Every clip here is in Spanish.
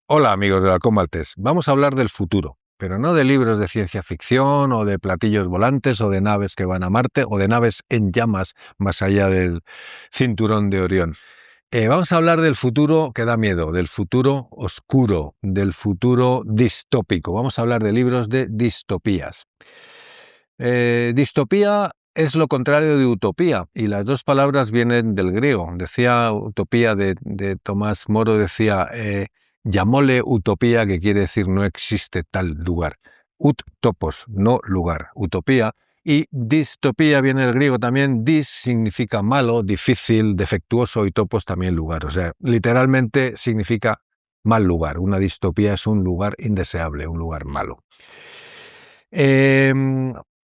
Hola amigos de Halcón Maltés, vamos a hablar del futuro, pero no de libros de ciencia ficción o de platillos volantes o de naves que van a Marte o de naves en llamas más allá del cinturón de Orión. Vamos a hablar del futuro que da miedo, del futuro oscuro, del futuro distópico. Vamos a hablar de libros de distopías. Distopía es lo contrario de utopía y las dos palabras vienen del griego. Decía utopía de Tomás Moro, decía, llamóle utopía, que quiere decir no existe tal lugar. Ut topos, no lugar, utopía. Y distopía viene del griego también, dis significa malo, difícil, defectuoso y topos también lugar. O sea, literalmente significa mal lugar. Una distopía es un lugar indeseable, un lugar malo.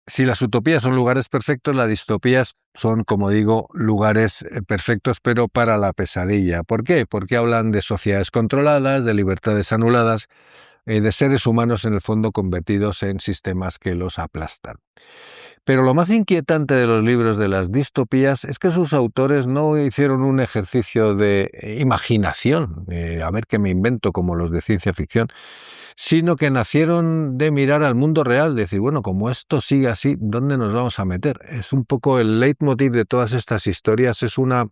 Si las utopías son lugares perfectos, las distopías son, como digo, lugares perfectos, pero para la pesadilla. ¿Por qué? Porque hablan de sociedades controladas, de libertades anuladas, de seres humanos en el fondo convertidos en sistemas que los aplastan. Pero lo más inquietante de los libros de las distopías es que sus autores no hicieron un ejercicio de imaginación, a ver qué me invento como los de ciencia ficción, sino que nacieron de mirar al mundo real, de decir, bueno, como esto sigue así, ¿dónde nos vamos a meter? Es un poco el leitmotiv de todas estas historias, es una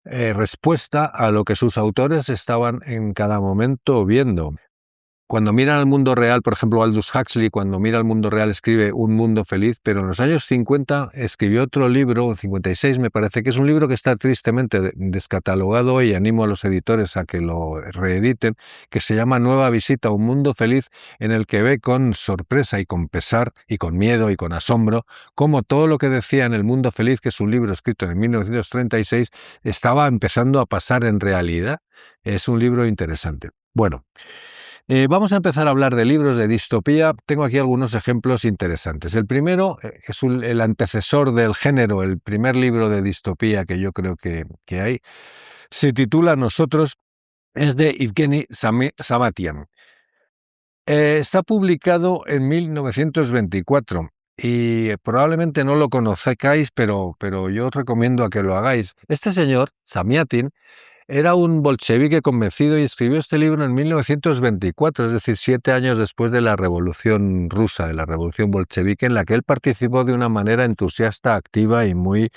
respuesta a lo que sus autores estaban en cada momento viendo. Cuando miran al mundo real, por ejemplo, Aldous Huxley, cuando mira al mundo real, escribe Un mundo feliz, pero en los años 50 escribió otro libro, 56 me parece, que es un libro que está tristemente descatalogado y animo a los editores a que lo reediten, que se llama Nueva visita a un mundo feliz, en el que ve con sorpresa y con pesar y con miedo y con asombro cómo todo lo que decía en El mundo feliz, que es un libro escrito en 1936, estaba empezando a pasar en realidad. Es un libro interesante. Bueno, vamos a empezar a hablar de libros de distopía. Tengo aquí algunos ejemplos interesantes. El primero es el antecesor del género, el primer libro de distopía que yo creo que hay. Se titula Nosotros, es de Evgeny Samatian. Está publicado en 1924 y probablemente no lo conozcáis, pero yo os recomiendo a que lo hagáis. Este señor, Samyatin, era un bolchevique convencido y escribió este libro en 1924, es decir, 7 años después de la Revolución Rusa, de la Revolución Bolchevique, en la que él participó de una manera entusiasta, activa y pues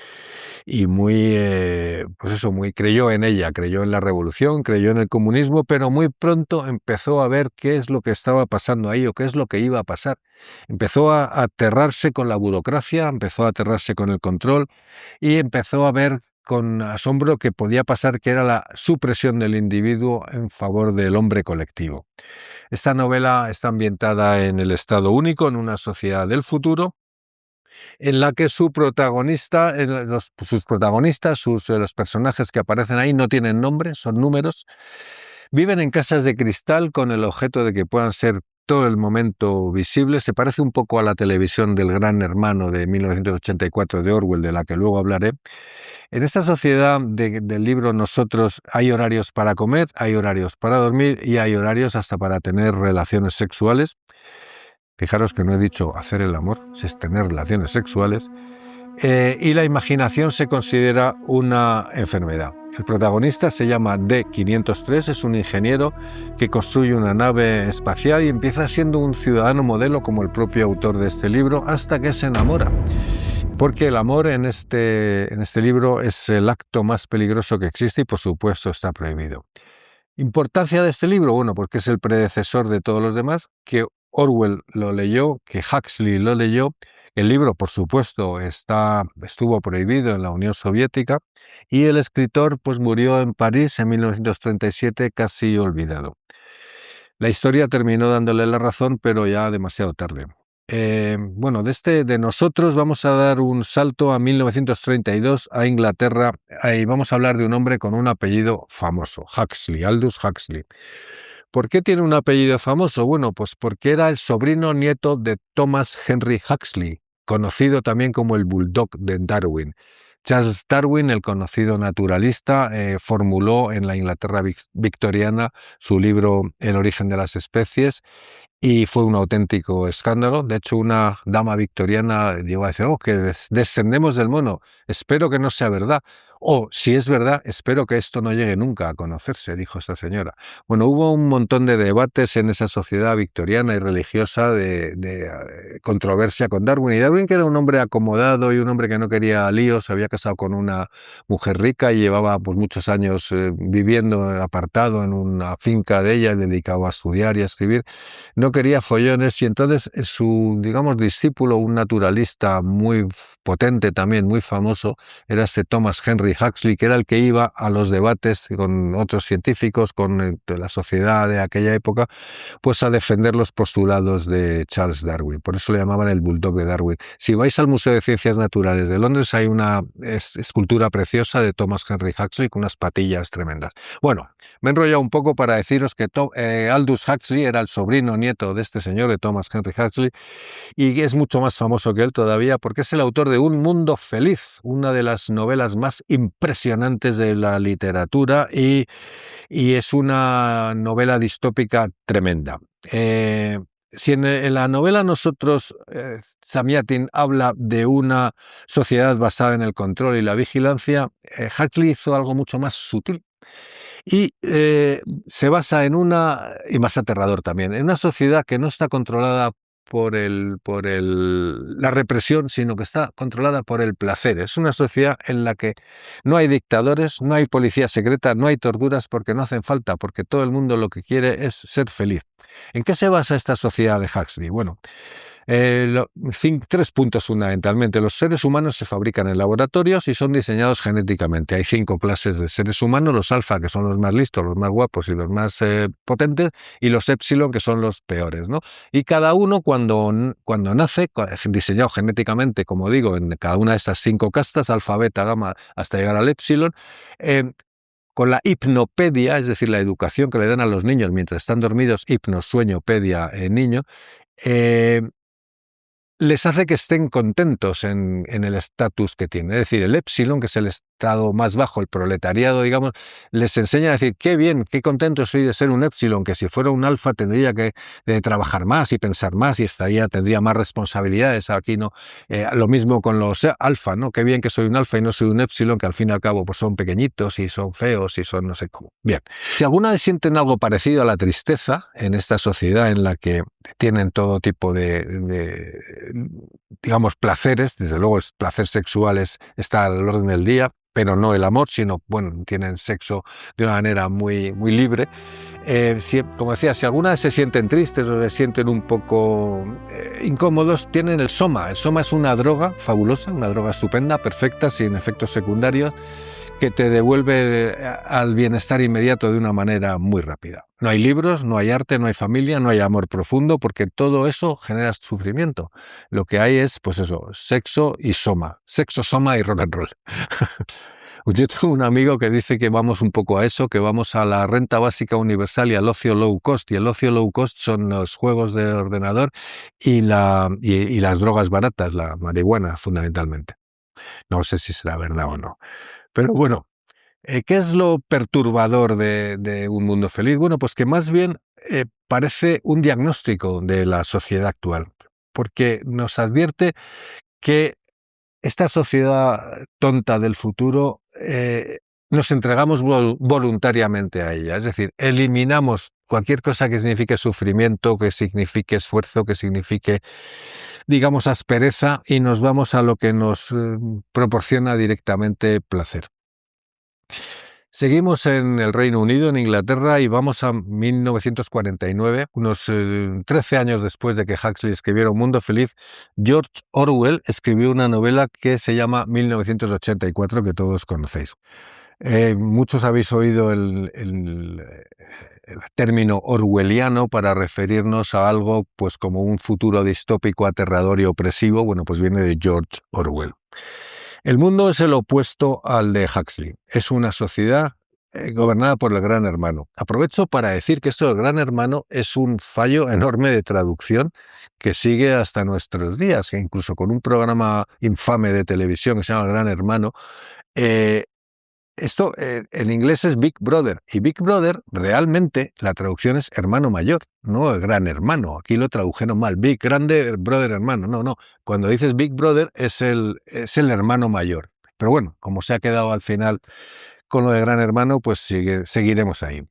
eso, muy creyó en ella, creyó en la revolución, creyó en el comunismo, pero muy pronto empezó a ver qué es lo que estaba pasando ahí o qué es lo que iba a pasar. Empezó a aterrarse con la burocracia, empezó a aterrarse con el control y empezó a ver con asombro que podía pasar, que era la supresión del individuo en favor del hombre colectivo. Esta novela está ambientada en el Estado Único, en una sociedad del futuro, en la que sus protagonistas, los personajes que aparecen ahí no tienen nombre, son números, viven en casas de cristal con el objeto de que puedan ser todo el momento visibles. Se parece un poco a la televisión del Gran Hermano de 1984 de Orwell, de la que luego hablaré. En esta sociedad del libro Nosotros hay horarios para comer, hay horarios para dormir y hay horarios hasta para tener relaciones sexuales. Fijaros que no he dicho hacer el amor, es tener relaciones sexuales. Y la imaginación se considera una enfermedad. El protagonista se llama D503, es un ingeniero que construye una nave espacial y empieza siendo un ciudadano modelo como el propio autor de este libro, hasta que se enamora. Porque el amor en este libro es el acto más peligroso que existe y por supuesto está prohibido. ¿Importancia de este libro? Bueno, porque es el predecesor de todos los demás, que Orwell lo leyó, que Huxley lo leyó. El libro, por supuesto, estuvo prohibido en la Unión Soviética y el escritor pues, murió en París en 1937, casi olvidado. La historia terminó dándole la razón, pero ya demasiado tarde. Bueno, de nosotros vamos a dar un salto a 1932, a Inglaterra, y vamos a hablar de un hombre con un apellido famoso, Huxley, Aldous Huxley. ¿Por qué tiene un apellido famoso? Bueno, pues porque era el sobrino nieto de Thomas Henry Huxley, conocido también como el Bulldog de Darwin. Charles Darwin, el conocido naturalista, formuló en la Inglaterra victoriana su libro El origen de las especies, y fue un auténtico escándalo. De hecho, una dama victoriana llegó a decir, oh, que descendemos del mono, espero que no sea verdad. O, si es verdad, espero que esto no llegue nunca a conocerse, dijo esta señora. Bueno, hubo un montón de debates en esa sociedad victoriana y religiosa de controversia con Darwin. Y Darwin, que era un hombre acomodado y un hombre que no quería líos, se había casado con una mujer rica y llevaba pues muchos años viviendo apartado en una finca de ella, dedicado a estudiar y a escribir. No quería follones y entonces su, digamos, discípulo, un naturalista muy potente también, muy famoso, era este Thomas Henry Huxley, que era el que iba a los debates con otros científicos, con la sociedad de aquella época, pues a defender los postulados de Charles Darwin. Por eso le llamaban el Bulldog de Darwin. Si vais al Museo de Ciencias Naturales de Londres, hay una escultura preciosa de Thomas Henry Huxley con unas patillas tremendas. Bueno, me he enrollado un poco para deciros que Aldous Huxley era el sobrino nieto de este señor, de Thomas Henry Huxley, y es mucho más famoso que él todavía porque es el autor de Un Mundo Feliz, una de las novelas más impresionantes de la literatura y es una novela distópica tremenda. Si en la novela nosotros, Samiatin habla de una sociedad basada en el control y la vigilancia, Huxley hizo algo mucho más sutil y se basa en una, y más aterrador también, en una sociedad que no está controlada la represión, sino que está controlada por el placer. Es una sociedad en la que no hay dictadores, no hay policía secreta, no hay torturas porque no hacen falta, porque todo el mundo lo que quiere es ser feliz. ¿En qué se basa esta sociedad de Huxley? Bueno, 3 puntos fundamentalmente. Los seres humanos se fabrican en laboratorios y son diseñados genéticamente. Hay 5 clases de seres humanos, los alfa, que son los más listos, los más guapos y los más potentes, y los épsilon, que son los peores, ¿no? Y cada uno cuando nace, diseñado genéticamente, como digo, en cada una de estas 5 castas, alfa, beta, gamma, hasta llegar al épsilon, con la hipnopedia, es decir, la educación que le dan a los niños mientras están dormidos, hipno, sueño, pedia, niño, les hace que estén contentos en el estatus que tienen. Es decir, el épsilon, que es el estado más bajo, el proletariado, digamos, les enseña a decir, qué bien, qué contento soy de ser un épsilon, que si fuera un alfa tendría que trabajar más y pensar más y tendría más responsabilidades. Aquí no. Lo mismo con los alfa, ¿no? Qué bien que soy un alfa y no soy un épsilon, que al fin y al cabo pues son pequeñitos y son feos y son no sé cómo. Bien. Si alguna vez sienten algo parecido a la tristeza en esta sociedad en la que tienen todo tipo de digamos, placeres, desde luego el placer sexual está al orden del día, pero no el amor, sino, bueno, tienen sexo de una manera muy, muy libre. Como decía, si alguna vez se sienten tristes o se sienten un poco incómodos, tienen el soma. El soma es una droga fabulosa, una droga estupenda, perfecta, sin efectos secundarios, que te devuelve al bienestar inmediato de una manera muy rápida. No hay libros, no hay arte, no hay familia, no hay amor profundo, porque todo eso genera sufrimiento. Lo que hay es, pues eso, sexo y soma. Sexo, soma y rock and roll. Yo tengo un amigo que dice que vamos un poco a eso, que vamos a la renta básica universal y al ocio low cost. Y el ocio low cost son los juegos de ordenador y las drogas baratas, la marihuana fundamentalmente. No sé si será verdad o no. Pero bueno, ¿qué es lo perturbador de Un Mundo Feliz? Bueno, pues que más bien parece un diagnóstico de la sociedad actual, porque nos advierte que esta sociedad tonta del futuro nos entregamos voluntariamente a ella, es decir, eliminamos cualquier cosa que signifique sufrimiento, que signifique esfuerzo, que signifique, digamos, aspereza, y nos vamos a lo que nos proporciona directamente placer. Seguimos en el Reino Unido, en Inglaterra, y vamos a 1949, unos 13 años después de que Huxley escribiera Un Mundo Feliz. George Orwell escribió una novela que se llama 1984, que todos conocéis. Muchos habéis oído el término orwelliano para referirnos a algo pues como un futuro distópico, aterrador y opresivo. Bueno, pues viene de George Orwell. El mundo es el opuesto al de Huxley. Es una sociedad gobernada por el Gran Hermano. Aprovecho para decir que esto del Gran Hermano es un fallo enorme de traducción que sigue hasta nuestros días, que incluso con un programa infame de televisión que se llama El Gran Hermano, esto en inglés es Big Brother, y Big Brother realmente la traducción es hermano mayor, no el gran hermano. Aquí lo tradujeron mal, Big, grande, brother, hermano. No. Cuando dices Big Brother es el hermano mayor. Pero bueno, como se ha quedado al final con lo de gran hermano, pues seguiremos ahí.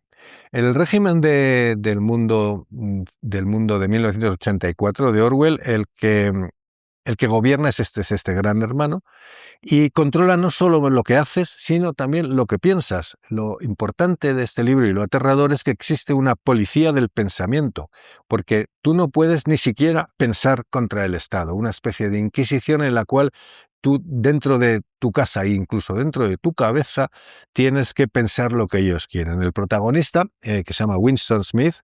El régimen del mundo de 1984 de Orwell, el que gobierna es este gran hermano, y controla no solo lo que haces, sino también lo que piensas. Lo importante de este libro y lo aterrador es que existe una policía del pensamiento, porque tú no puedes ni siquiera pensar contra el Estado, una especie de inquisición en la cual tú dentro de tu casa e incluso dentro de tu cabeza tienes que pensar lo que ellos quieren. El protagonista, que se llama Winston Smith,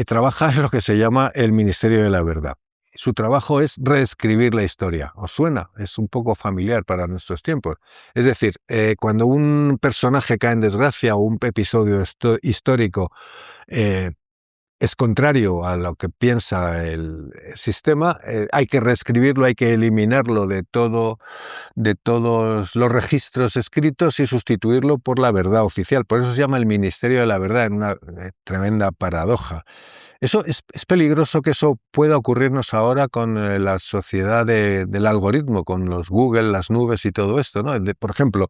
trabaja en lo que se llama el Ministerio de la Verdad. Su trabajo es reescribir la historia. ¿Os suena? Es un poco familiar para nuestros tiempos. Es decir, cuando un personaje cae en desgracia o un episodio histórico es contrario a lo que piensa el sistema, hay que reescribirlo, hay que eliminarlo de todos los registros escritos y sustituirlo por la verdad oficial. Por eso se llama el Ministerio de la Verdad, en una tremenda paradoja. Eso es peligroso que eso pueda ocurrirnos ahora con la sociedad del algoritmo, con los Google, las nubes y todo esto, ¿no? Por ejemplo,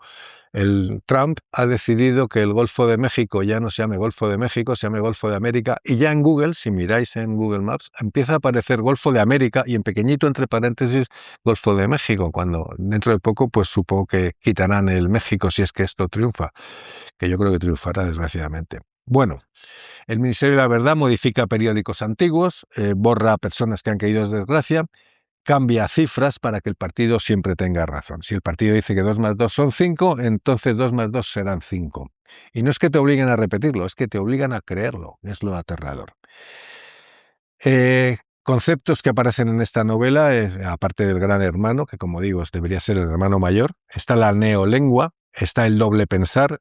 el Trump ha decidido que el Golfo de México ya no se llame Golfo de México, se llame Golfo de América, y ya en Google, si miráis en Google Maps, empieza a aparecer Golfo de América y en pequeñito entre paréntesis Golfo de México, cuando dentro de poco pues supongo que quitarán el México si es que esto triunfa, que yo creo que triunfará desgraciadamente. Bueno, el Ministerio de la Verdad modifica periódicos antiguos, borra a personas que han caído en desgracia, cambia cifras para que el partido siempre tenga razón. Si el partido dice que 2 más 2 son 5, entonces 2 más 2 serán 5. Y no es que te obliguen a repetirlo, es que te obligan a creerlo, es lo aterrador. Conceptos que aparecen en esta novela, aparte del gran hermano, que como digo debería ser el hermano mayor, está la neolengua, está el doble pensar,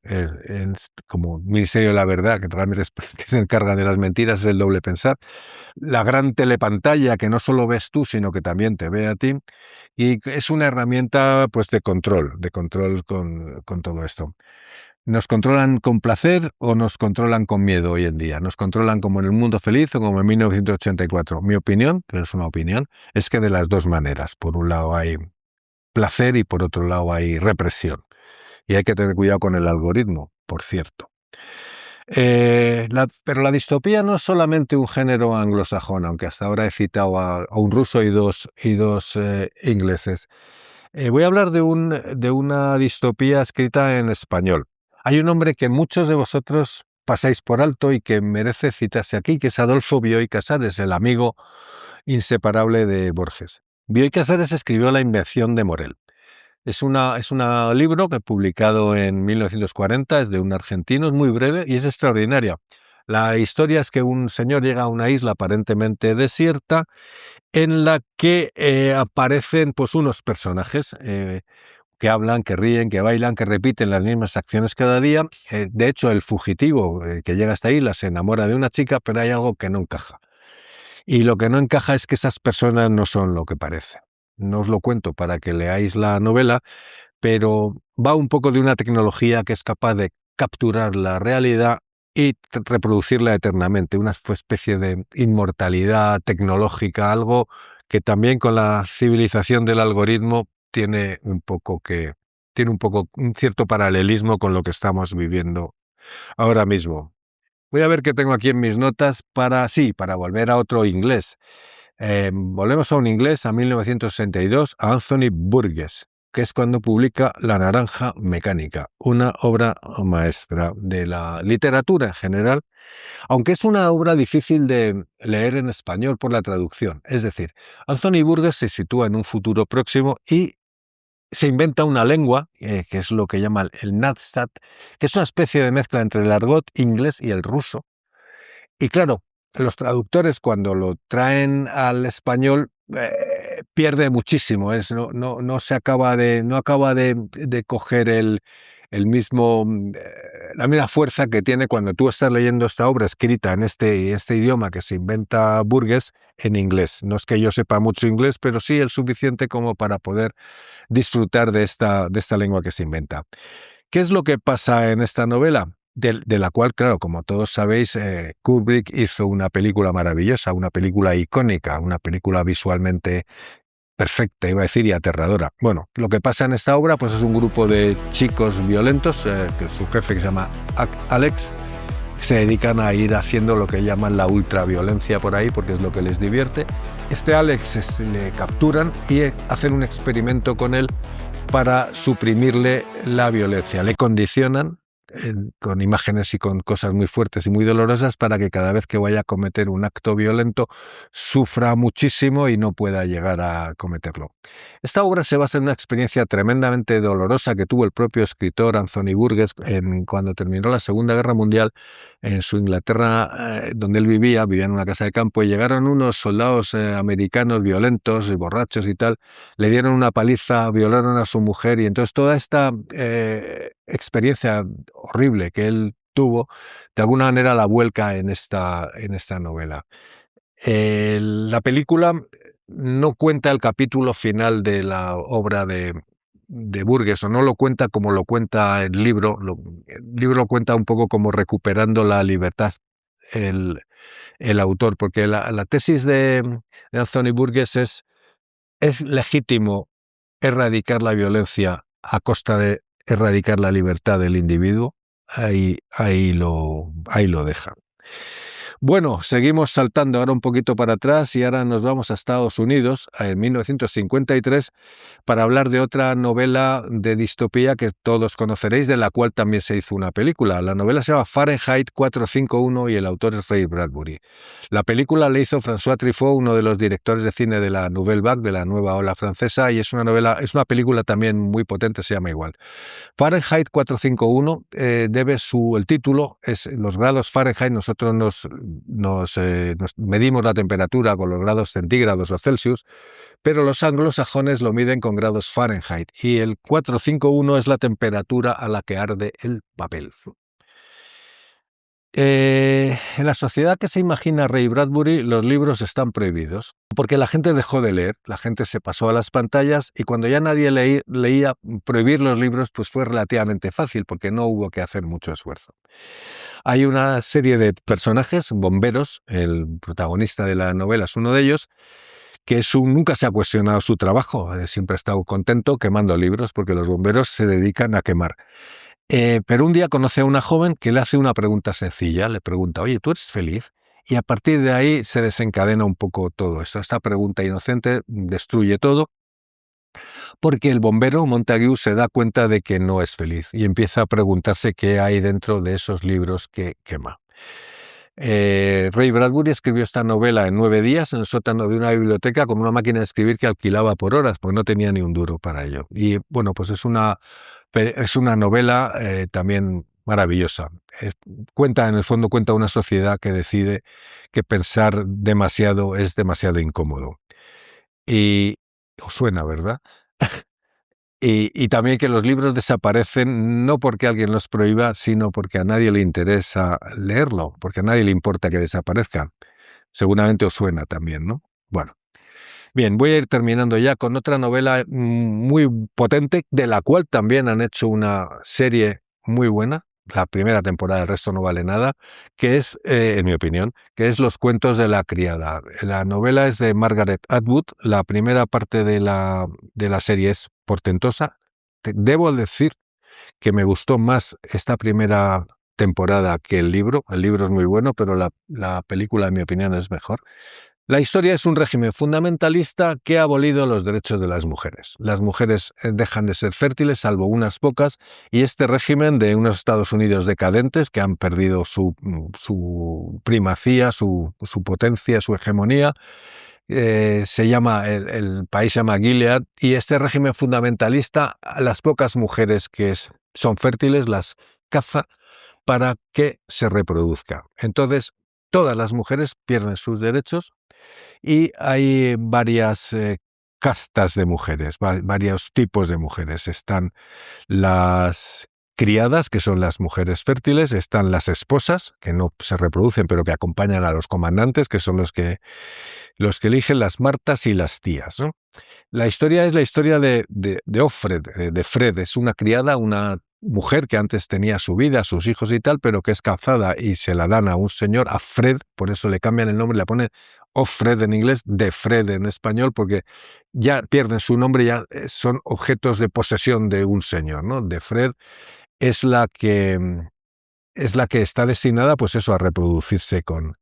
como Ministerio de la Verdad, que realmente es que se encargan de las mentiras, es el doble pensar, la gran telepantalla que no solo ves tú, sino que también te ve a ti, y es una herramienta pues de control con todo esto. ¿Nos controlan con placer o nos controlan con miedo hoy en día? ¿Nos controlan como en el mundo feliz o como en 1984? Mi opinión, pero es una opinión, es que de las dos maneras. Por un lado hay placer y por otro lado hay represión. Y hay que tener cuidado con el algoritmo, por cierto. Pero la distopía no es solamente un género anglosajón, aunque hasta ahora he citado a un ruso y dos ingleses. Voy a hablar de una distopía escrita en español. Hay un hombre que muchos de vosotros pasáis por alto y que merece citarse aquí, que es Adolfo Bioy Casares, el amigo inseparable de Borges. Bioy Casares escribió La invención de Morel. Es un libro que publicado en 1940, es de un argentino, es muy breve y es extraordinaria. La historia es que un señor llega a una isla aparentemente desierta en la que aparecen pues unos personajes que hablan, que ríen, que bailan, que repiten las mismas acciones cada día. De hecho, el fugitivo que llega a esta isla se enamora de una chica, pero hay algo que no encaja. Y lo que no encaja es que esas personas no son lo que parece. No os lo cuento para que leáis la novela, pero va un poco de una tecnología que es capaz de capturar la realidad y reproducirla eternamente, una especie de inmortalidad tecnológica, algo que también con la civilización del algoritmo tiene un cierto paralelismo con lo que estamos viviendo ahora mismo. Voy a ver qué tengo aquí en mis notas para volver a otro inglés. Volvemos a un inglés, a 1962, a Anthony Burgess, que es cuando publica La naranja mecánica, una obra maestra de la literatura en general, aunque es una obra difícil de leer en español por la traducción. Es decir, Anthony Burgess se sitúa en un futuro próximo y se inventa una lengua, que es lo que llama el Nadsat, que es una especie de mezcla entre el argot inglés y el ruso. Y claro, los traductores cuando lo traen al español pierde muchísimo, no acaba de coger el mismo, la misma fuerza que tiene cuando tú estás leyendo esta obra escrita en este idioma que se inventa Burgess en inglés. No es que yo sepa mucho inglés, pero sí el suficiente como para poder disfrutar de esta lengua que se inventa. ¿Qué es lo que pasa en esta novela? De la cual, claro, como todos sabéis, Kubrick hizo una película maravillosa, una película icónica, una película visualmente perfecta, iba a decir, y aterradora. Bueno, lo que pasa en esta obra pues es un grupo de chicos violentos, que su jefe, que se llama Alex, se dedican a ir haciendo lo que llaman la ultraviolencia por ahí, porque es lo que les divierte. Este Alex le capturan y hacen un experimento con él para suprimirle la violencia. Le condicionan con imágenes y con cosas muy fuertes y muy dolorosas para que cada vez que vaya a cometer un acto violento sufra muchísimo y no pueda llegar a cometerlo. Esta obra se basa en una experiencia tremendamente dolorosa que tuvo el propio escritor Anthony Burgess cuando terminó la Segunda Guerra Mundial en su Inglaterra, donde él vivía en una casa de campo, y llegaron unos soldados americanos violentos y borrachos y tal, le dieron una paliza, violaron a su mujer, y entonces toda esta experiencia horrible que él tuvo, de alguna manera la vuelca en esta novela. La película no cuenta el capítulo final de la obra de Burgess, o no lo cuenta como lo cuenta el libro. El libro lo cuenta un poco como recuperando la libertad el autor, porque la tesis de Anthony Burgess es legítimo erradicar la violencia a costa de erradicar la libertad del individuo. Ahí lo deja. Bueno, seguimos saltando ahora un poquito para atrás y ahora nos vamos a Estados Unidos, en 1953, para hablar de otra novela de distopía que todos conoceréis, de la cual también se hizo una película. La novela se llama Fahrenheit 451 y el autor es Ray Bradbury. La película la hizo François Truffaut, uno de los directores de cine de la Nouvelle Vague, de la nueva ola francesa, y es una película también muy potente, se llama igual. Fahrenheit 451 el título es los grados Fahrenheit. Nosotros nos medimos la temperatura con los grados centígrados o Celsius, pero los anglosajones lo miden con grados Fahrenheit, y el 451 es la temperatura a la que arde el papel. En la sociedad que se imagina Ray Bradbury, los libros están prohibidos, porque la gente dejó de leer, la gente se pasó a las pantallas, y cuando ya nadie leía, prohibir los libros pues fue relativamente fácil, porque no hubo que hacer mucho esfuerzo. Hay una serie de personajes, bomberos, el protagonista de la novela es uno de ellos, que nunca se ha cuestionado su trabajo, siempre ha estado contento quemando libros, porque los bomberos se dedican a quemar. Pero un día conoce a una joven que le hace una pregunta sencilla, le pregunta: oye, ¿tú eres feliz? Y a partir de ahí se desencadena un poco todo esto. Esta pregunta inocente destruye todo, porque el bombero Montague se da cuenta de que no es feliz y empieza a preguntarse qué hay dentro de esos libros que quema. Ray Bradbury escribió esta novela en 9 días en el sótano de una biblioteca con una máquina de escribir que alquilaba por horas, porque no tenía ni un duro para ello. Y bueno, pues es una novela también maravillosa. En el fondo cuenta una sociedad que decide que pensar demasiado es demasiado incómodo. Y os suena, ¿verdad? Y también que los libros desaparecen no porque alguien los prohíba, sino porque a nadie le interesa leerlo, porque a nadie le importa que desaparezcan. Seguramente os suena también, ¿no? Bueno, bien, voy a ir terminando ya con otra novela muy potente, de la cual también han hecho una serie muy buena. La primera temporada, el resto no vale nada, que es, en mi opinión, que es Los cuentos de la criada. La novela es de Margaret Atwood. La primera parte de la serie es portentosa. Debo decir que me gustó más esta primera temporada que el libro. El libro es muy bueno, pero la película, en mi opinión, es mejor. La historia es un régimen fundamentalista que ha abolido los derechos de las mujeres. Las mujeres dejan de ser fértiles, salvo unas pocas, y este régimen de unos Estados Unidos decadentes que han perdido su primacía, su potencia, su hegemonía, el país se llama Gilead, y este régimen fundamentalista, a las pocas mujeres que son fértiles las caza para que se reproduzca. Entonces, todas las mujeres pierden sus derechos, y hay varias castas de mujeres, varios tipos de mujeres. Están las criadas, que son las mujeres fértiles; están las esposas, que no se reproducen pero que acompañan a los comandantes, que son los que eligen; las martas y las tías, ¿no? La historia es la historia de Offred, de Fred. Es una criada, una mujer que antes tenía su vida, sus hijos y tal, pero que es casada y se la dan a un señor, a Fred, por eso le cambian el nombre, le ponen Offred en inglés, de Fred en español, porque ya pierden su nombre, ya son objetos de posesión de un señor, ¿no? De Fred es la que está destinada, pues eso, a reproducirse con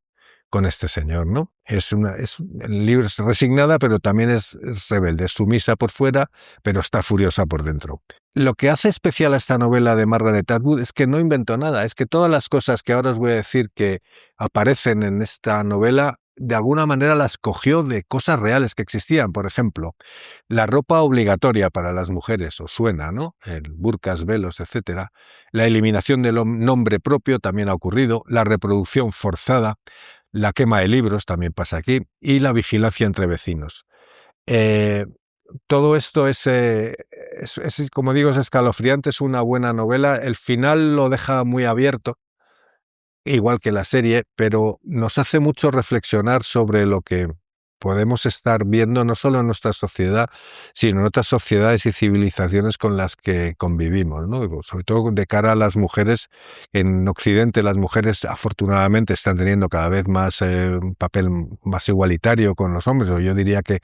este señor, ¿no? El libro es resignada, pero también es rebelde, es sumisa por fuera, pero está furiosa por dentro. Lo que hace especial a esta novela de Margaret Atwood es que no inventó nada, es que todas las cosas que ahora os voy a decir que aparecen en esta novela, de alguna manera las cogió de cosas reales que existían. Por ejemplo, la ropa obligatoria para las mujeres, os suena, ¿no? El burkas, velos, etcétera. La eliminación del nombre propio también ha ocurrido, la reproducción forzada, la quema de libros también pasa aquí, y la vigilancia entre vecinos. Todo esto es, como digo, es escalofriante, es una buena novela. El final lo deja muy abierto, igual que la serie, pero nos hace mucho reflexionar sobre lo que podemos estar viendo no solo en nuestra sociedad, sino en otras sociedades y civilizaciones con las que convivimos, ¿no? Sobre todo de cara a las mujeres. En Occidente las mujeres afortunadamente están teniendo cada vez más un papel más igualitario con los hombres, o yo diría que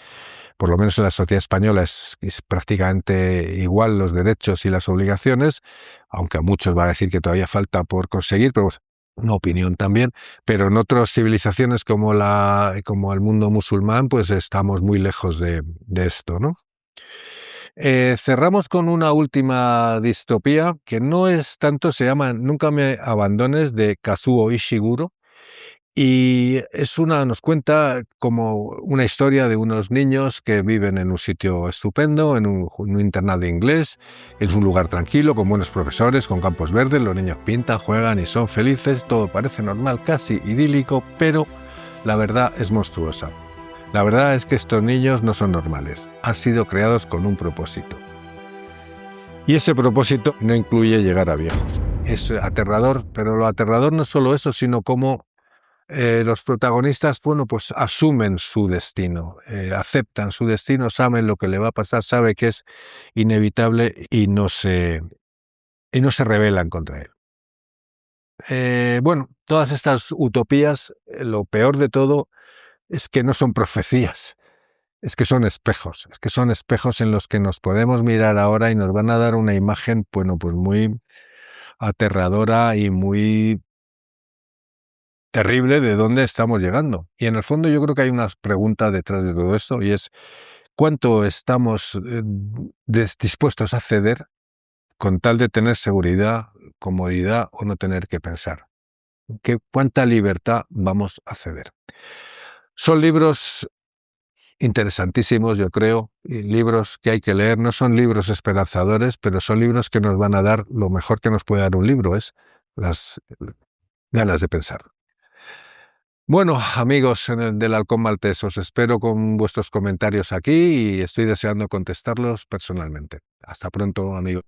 por lo menos en la sociedad española es prácticamente igual los derechos y las obligaciones, aunque a muchos va a decir que todavía falta por conseguir, pero una opinión también, pero en otras civilizaciones como el mundo musulmán, pues estamos muy lejos de esto, ¿no? Cerramos con una última distopía que no es tanto, se llama Nunca me abandones, de Kazuo Ishiguro, y nos cuenta como una historia de unos niños que viven en un sitio estupendo, en un internado de inglés, es un lugar tranquilo, con buenos profesores, con campos verdes, los niños pintan, juegan y son felices, todo parece normal, casi idílico, pero la verdad es monstruosa. La verdad es que estos niños no son normales, han sido creados con un propósito. Y ese propósito no incluye llegar a viejos. Es aterrador, pero lo aterrador no es solo eso, sino cómo los protagonistas, bueno, pues asumen su destino, aceptan su destino, saben lo que le va a pasar, saben que es inevitable y no se rebelan contra él. Bueno, todas estas utopías, lo peor de todo es que no son profecías, es que son espejos en los que nos podemos mirar ahora y nos van a dar una imagen, bueno, pues muy aterradora y muy terrible de dónde estamos llegando. Y en el fondo yo creo que hay una pregunta detrás de todo esto, y es ¿cuánto estamos dispuestos a ceder con tal de tener seguridad, comodidad o no tener que pensar? ¿Cuánta libertad vamos a ceder? Son libros interesantísimos, yo creo, y libros que hay que leer. No son libros esperanzadores, pero son libros que nos van a dar lo mejor que nos puede dar un libro, es las ganas de pensar. Bueno, amigos del Halcón Maltés, os espero con vuestros comentarios aquí y estoy deseando contestarlos personalmente. Hasta pronto, amigos.